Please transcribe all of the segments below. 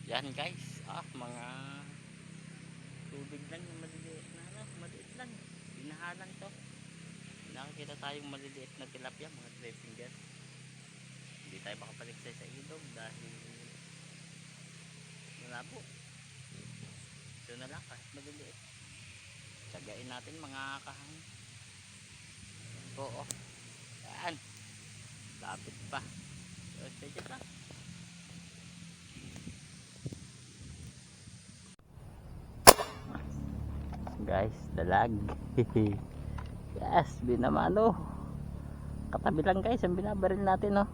Yan guys, mga tubig lang yung maliliit na maliit lang. Binahalan to. Nakikita tayong maliliit na tilapia, mga 3 fingers. Hindi tayo makapaliksay sa ilog dahil malabo. Ito na lang kahit maliliit. Tsagain natin mga kahang. Oo. Yan. Lapit pa. So, sige lang. Guys, dalag. Yes, binamano. Katabi lang guys ang binabaril natin, no.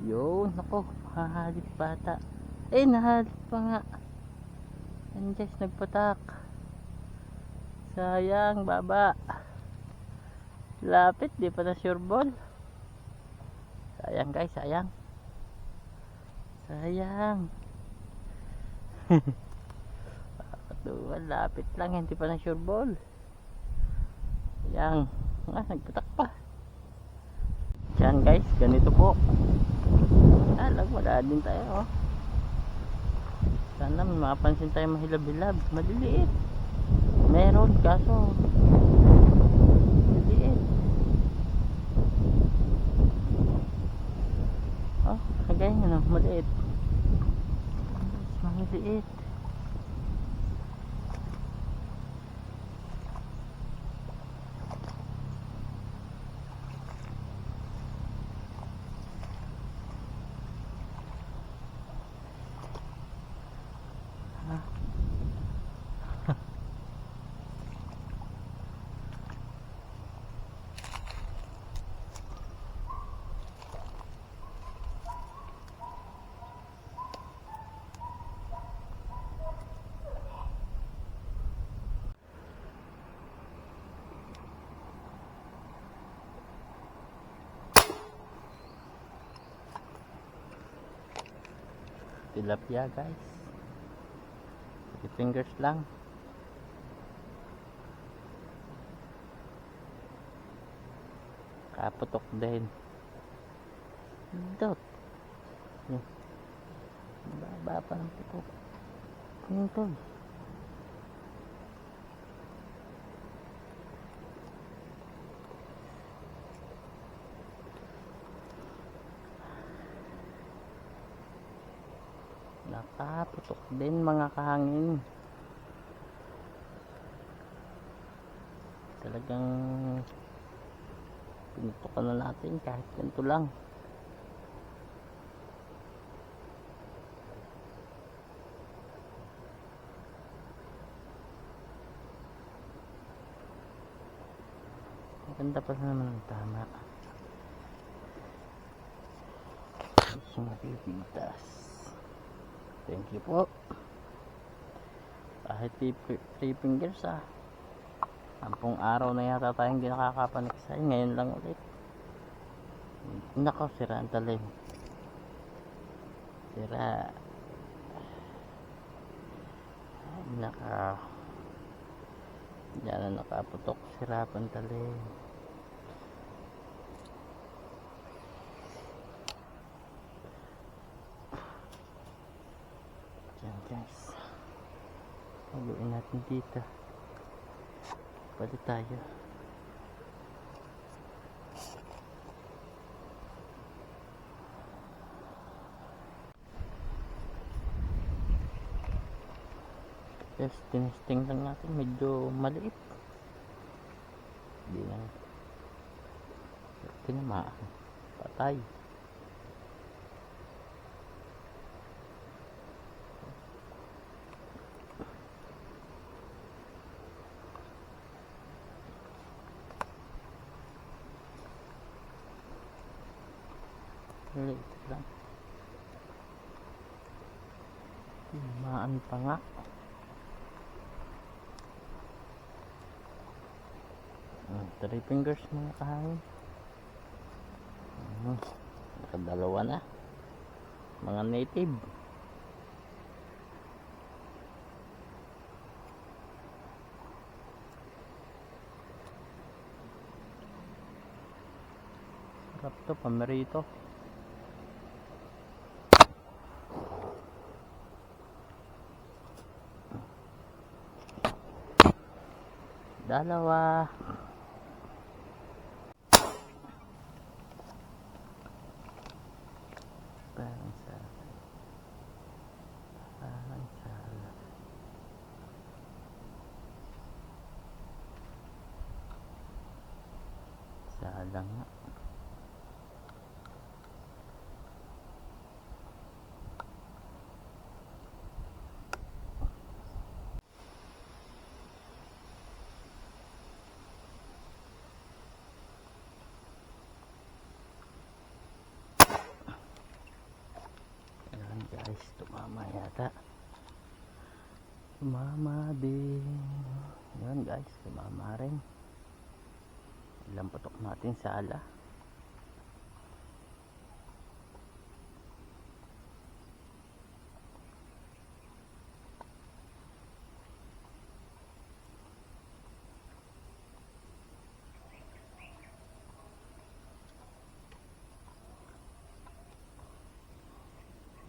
Yun, nako, mahahalip bata. Nahalip pa nga. Yan guys, nagpatak. Sayang, baba. Lapit, di pa na sure ball. Sayang guys, sayang. Sayang. Katuan, lapit lang, hindi pa na sure ball. Sayang. Nagpatak pa. Yan guys, ganito po. Wala din tayo, oh. Sana mapansin tayo mahilab-hilab. Maliliit. Meron, kaso maliliit. Oh, kagaya nga, maliit. Maliliit. Tilapia guys, 3 fingers lang. Kaputok din. Dot. Baba pa ng putok. Ito. Nakaputok din mga kahangin. Talagang pinutukan na natin kahit ganito lang. Maganda pa naman ang tama. Gusto matipitas. Thank you po. Kahit 3 fingers, 10 araw na yata tayong hindi nakakapaniksay. Ngayon lang ulit. Nako, sira ang talim. Sira. Diyan na nakaputok. Sira pang talim. Diyan guys. Haluin natin dito. Pwede tayo. Yes, tinesting lang natin. Medyo maliit. Hindi na. Tinamaan. Patay. Maliit lang. Tinamaan pa nga. Three fingers mga kahangin. Nakadalawa na. Mga native. Sarap to, pamerito. Dalawa. Parang salad. Parang salad. Salang nga. Ayan guys, tumama yata. Tumama din. Ayan guys, tumama rin. Ilang patok natin sa ala.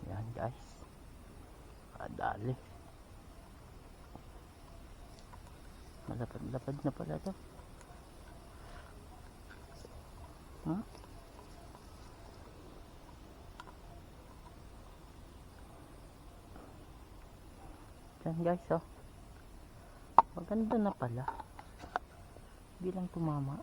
Ayan guys, kadali. Malapad-lapad na pala to. Huh? Yan guys, oh. Maganda na pala. Bilang tumama.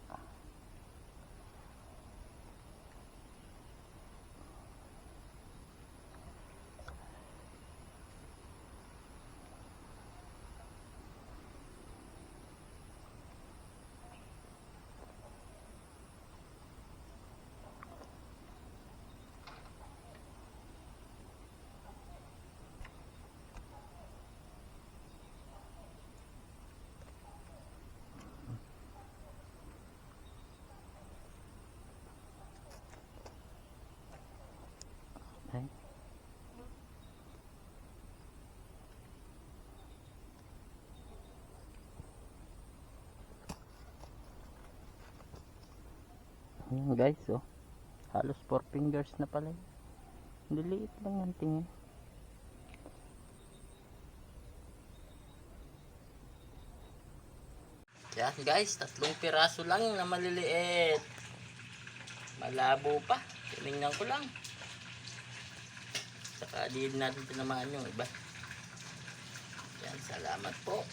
Okay. Ayan guys, oh. Halos 4 fingers na pala. Diliit lang ang tingin. Yan guys, 3 piraso lang na maliliit. Malabo pa. Tinignan ko lang. Saka di natin tinamaan yung iba. Yan, salamat po.